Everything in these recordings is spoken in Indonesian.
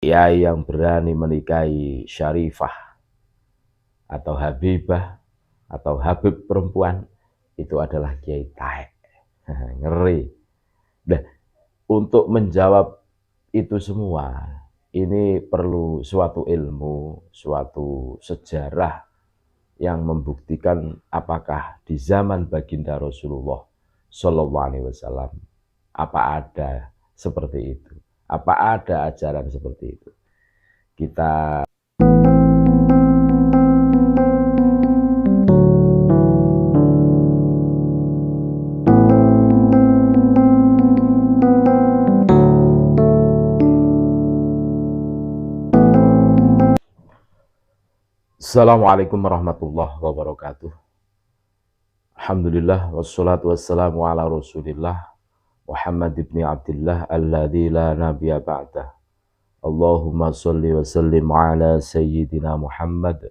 kiai yang berani menikahi Syarifah atau Habibah atau Habib perempuan itu adalah kiai taek. Ngeri. Nah, untuk menjawab itu semua, ini perlu suatu ilmu, suatu sejarah yang membuktikan apakah di zaman baginda Rasulullah Shallallahu Alaihi Wasallam apa ada seperti itu, apa ada ajaran seperti itu. Kita Assalamualaikum warahmatullahi wabarakatuh. Alhamdulillah wassalatu wassalamu ala Rasulillah Muhammad ibn Abdullah alladzi la nabiyya ba'dah. Allahumma shalli wa sallim ala sayyidina Muhammad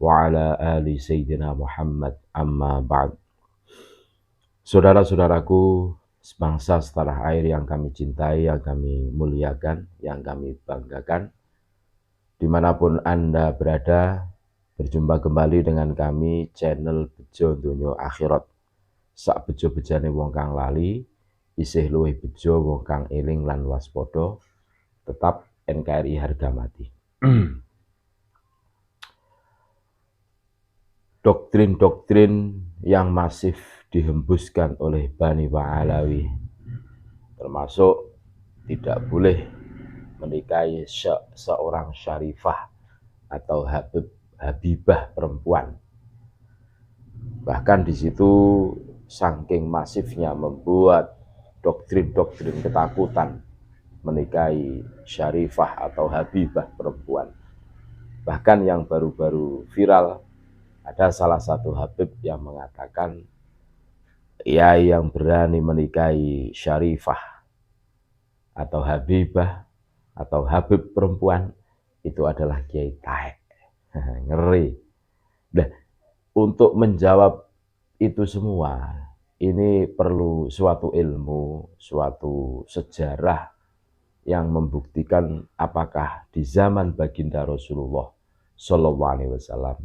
wa ala ali sayyidina Muhammad amma ba'd. Saudara-saudaraku sebangsa setanah air yang kami cintai, yang kami muliakan, yang kami banggakan, dimanapun Anda berada, berjumpa kembali dengan kami channel Bejo Donya Akhirat. Sak bejo-bejane wong kang lali, isih luwih bejo wong kang eling lan waspada. Tetap NKRI harga mati. Doktrin-doktrin yang masif dihembuskan oleh Bani Ba'alawi, termasuk tidak boleh menikahi seorang Syarifah atau Habibah perempuan. Bahkan di situ saking masifnya membuat doktrin-doktrin ketakutan menikahi Syarifah atau Habibah perempuan. Bahkan yang baru-baru viral, ada salah satu Habib yang mengatakan, ya yang berani menikahi Syarifah atau Habibah atau Habib perempuan itu adalah kiai taek. Ngeri. Nah, untuk menjawab itu semua, ini perlu suatu ilmu, suatu sejarah yang membuktikan apakah di zaman baginda Rasulullah Shallallahu Alaihi Wasallam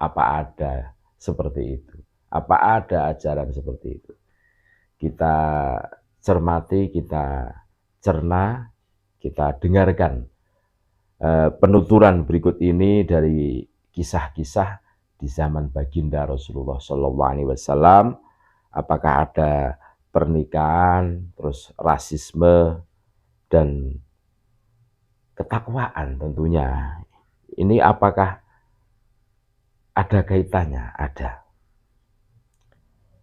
apa ada seperti itu, apa ada ajaran seperti itu. Kita cermati, kita cerna, kita dengarkan penuturan berikut ini dari kisah-kisah di zaman baginda Rasulullah Shallallahu Alaihi Wasallam. Apakah ada pernikahan, terus rasisme dan ketakwaan tentunya. Ini apakah ada kaitannya? Ada.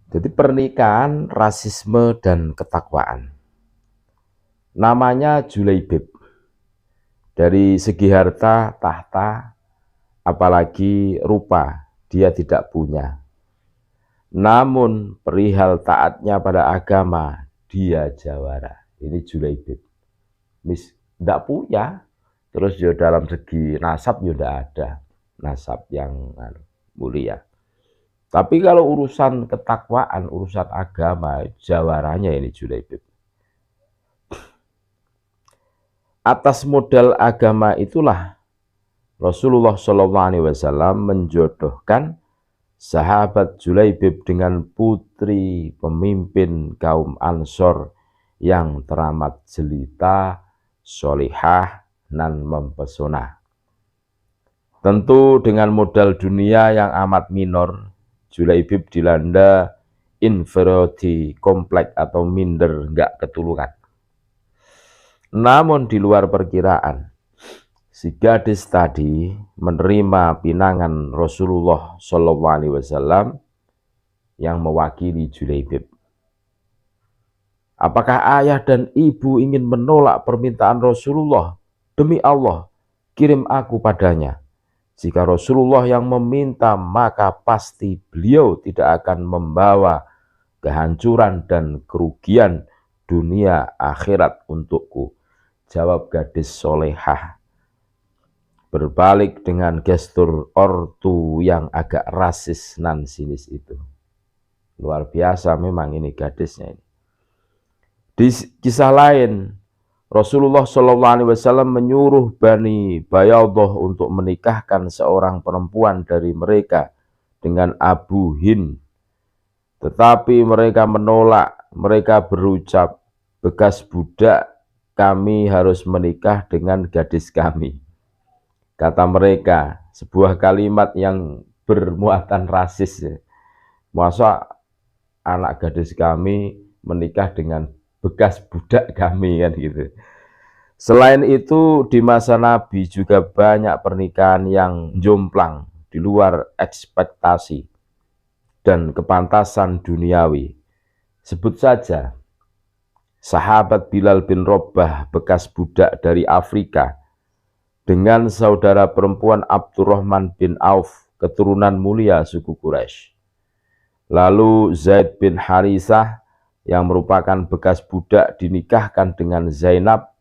Jadi pernikahan, rasisme dan ketakwaan. Namanya Julaibib. Dari segi harta, tahta, apalagi rupa, dia tidak punya. Namun perihal taatnya pada agama, dia jawara. Ini Julaibib. Tidak punya. Terus ya dalam segi nasab ya tidak ada. Nasab yang mulia. Tapi kalau urusan ketakwaan, urusan agama, jawaranya ini Julaibib. Atas modal agama itulah Rasulullah Shallallahu Alaihi Wasallam menjodohkan sahabat Julaibib dengan putri pemimpin kaum Ansor yang teramat jelita, solihah, dan mempesona. Tentu dengan modal dunia yang amat minor, Julaibib dilanda inferiority kompleks atau minder, nggak ketulungan. Namun di luar perkiraan, si gadis tadi menerima pinangan Rasulullah Shallallahu Alaihi Wasallam yang mewakili Julaibib. Apakah ayah dan ibu ingin menolak permintaan Rasulullah? Demi Allah, kirim aku padanya. Jika Rasulullah yang meminta, maka pasti beliau tidak akan membawa kehancuran dan kerugian dunia akhirat untukku. Jawab gadis solehah. Berbalik dengan gestur ortu yang agak rasis nan sinis itu. Luar biasa memang ini gadisnya ini. Di kisah lain, Rasulullah SAW menyuruh Bani Bayadah untuk menikahkan seorang perempuan dari mereka dengan Abu Hind. Tetapi mereka menolak. Mereka berucap, bekas budak kami harus menikah dengan gadis kami. Kata mereka, sebuah kalimat yang bermuatan rasis. Masa anak gadis kami menikah dengan bekas budak kami, kan gitu. Selain itu, di masa Nabi juga banyak pernikahan yang jomplang di luar ekspektasi dan kepantasan duniawi. Sebut saja sahabat Bilal bin Rabah, bekas budak dari Afrika, dengan saudara perempuan Abdurrahman bin Auf, keturunan mulia suku Quraisy. Lalu Zaid bin Harisah yang merupakan bekas budak dinikahkan dengan Zainab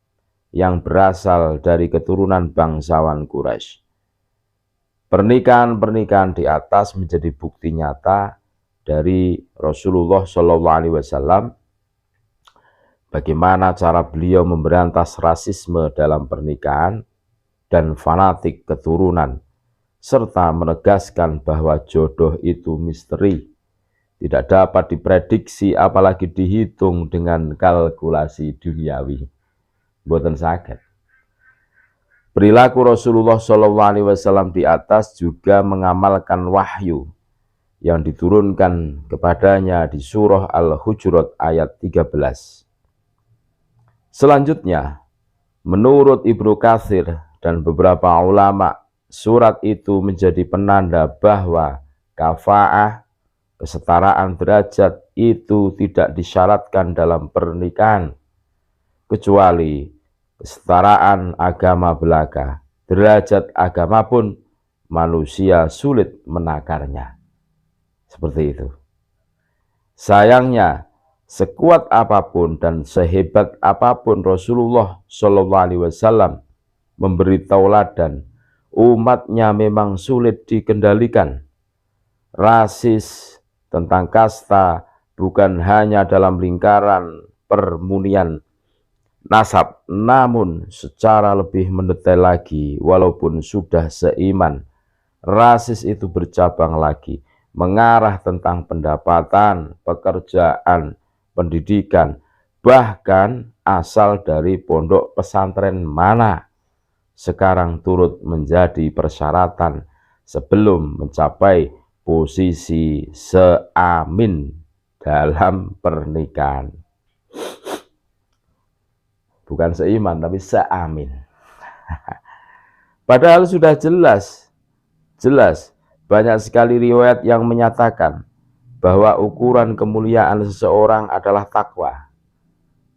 yang berasal dari keturunan bangsawan Quraisy. Pernikahan-pernikahan di atas menjadi bukti nyata dari Rasulullah SAW bagaimana cara beliau memberantas rasisme dalam pernikahan dan fanatik keturunan, serta menegaskan bahwa jodoh itu misteri, tidak dapat diprediksi apalagi dihitung dengan kalkulasi duniawi. Mboten saged. Perilaku Rasulullah SAW di atas juga mengamalkan wahyu yang diturunkan kepadanya di surah Al-Hujurat ayat 13. Selanjutnya, menurut Ibnu Katsir dan beberapa ulama, surat itu menjadi penanda bahwa kafaah, kesetaraan derajat itu tidak disyaratkan dalam pernikahan, kecuali kesetaraan agama belaka. Derajat agama pun manusia sulit menakarnya. Seperti itu. Sayangnya, sekuat apapun dan sehebat apapun Rasulullah SAW memberi tauladan, umatnya memang sulit dikendalikan. Rasis tentang kasta bukan hanya dalam lingkaran permunian nasab, namun secara lebih mendetail lagi, walaupun sudah seiman, rasis itu bercabang lagi, mengarah tentang pendapatan, pekerjaan, pendidikan, bahkan asal dari pondok pesantren mana sekarang turut menjadi persyaratan sebelum mencapai posisi seamin dalam pernikahan. Bukan seiman, tapi seamin. Padahal sudah jelas banyak sekali riwayat yang menyatakan bahwa ukuran kemuliaan seseorang adalah takwa.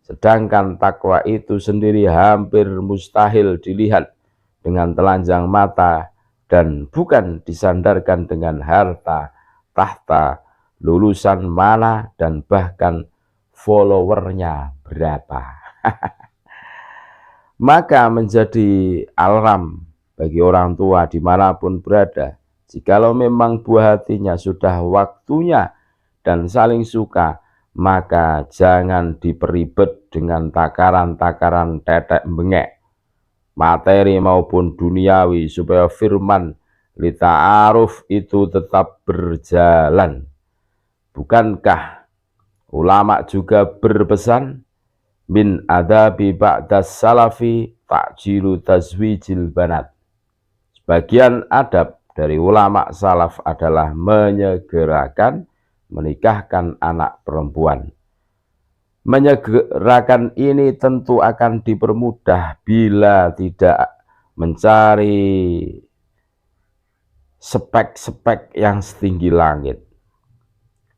Sedangkan takwa itu sendiri hampir mustahil dilihat dengan telanjang mata dan bukan disandarkan dengan harta, tahta, lulusan mana, dan bahkan followernya berapa. Maka menjadi alarm bagi orang tua dimanapun berada, jikalau memang buah hatinya sudah waktunya dan saling suka, maka jangan diperibet dengan takaran-takaran tetek bengek, materi maupun duniawi, supaya firman lita'aruf itu tetap berjalan. Bukankah ulama juga berpesan, min adabi ba'das salafi ta'jilu tazwijil banat. Sebagian adab dari ulama salaf adalah menyegerakan menikahkan anak perempuan. Menyegerakan ini tentu akan dipermudah bila tidak mencari spek-spek yang setinggi langit.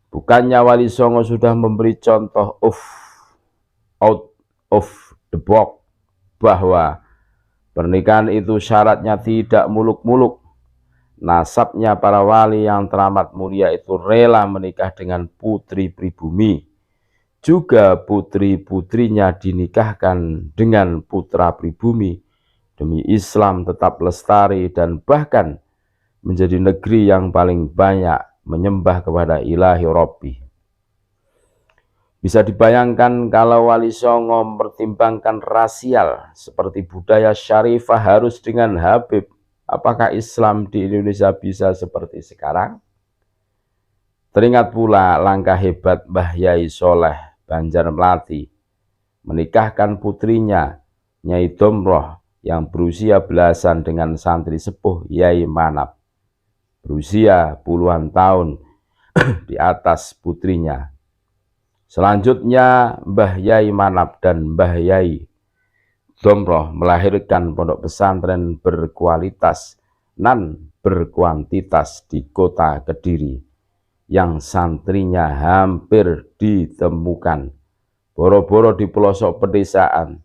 Bukannya Wali Songo sudah memberi contoh out of the box bahwa pernikahan itu syaratnya tidak muluk-muluk. Nasabnya para wali yang teramat mulia itu rela menikah dengan putri pribumi. Juga putri-putrinya dinikahkan dengan putra pribumi demi Islam tetap lestari dan bahkan menjadi negeri yang paling banyak menyembah kepada ilahi Rabbi. Bisa dibayangkan kalau Wali Songo mempertimbangkan rasial seperti budaya syarifah harus dengan Habib, apakah Islam di Indonesia bisa seperti sekarang? Teringat pula langkah hebat Mbah Yai Soleh Banjarmelati menikahkan putrinya Nyai Domroh yang berusia belasan dengan santri sepuh Yai Manap, berusia puluhan tahun di atas putrinya. Selanjutnya Mbah Yai Manap dan Mbah Yai Domroh melahirkan pondok pesantren berkualitas dan berkuantitas di kota Kediri yang santrinya hampir ditemukan. Boro-boro di pelosok pedesaan.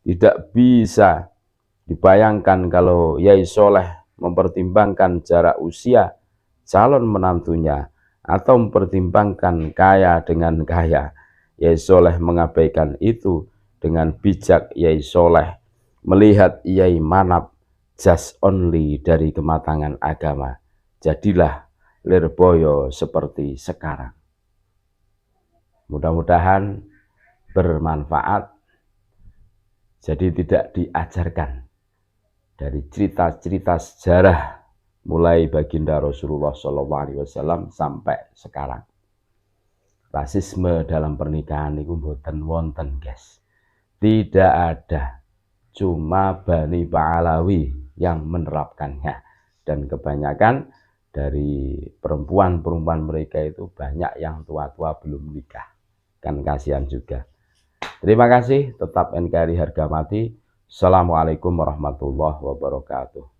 Tidak bisa dibayangkan kalau Yai Soleh mempertimbangkan jarak usia calon menantunya atau mempertimbangkan kaya dengan kaya. Yai Soleh mengabaikan itu. Dengan bijak Yai Soleh melihat Yai Manap just only dari kematangan agama. Jadilah Lirboyo seperti sekarang. Mudah-mudahan bermanfaat. Jadi tidak diajarkan dari cerita-cerita sejarah mulai baginda Rasulullah SAW sampai sekarang. Rasisme dalam pernikahan itu mboten wonten, guys. Tidak ada. Cuma Bani Pahlawi yang menerapkannya. Dan kebanyakan dari perempuan-perempuan mereka itu banyak yang tua-tua belum nikah. Kan kasihan juga. Terima kasih, tetap NKRI harga mati. Assalamualaikum warahmatullahi wabarakatuh.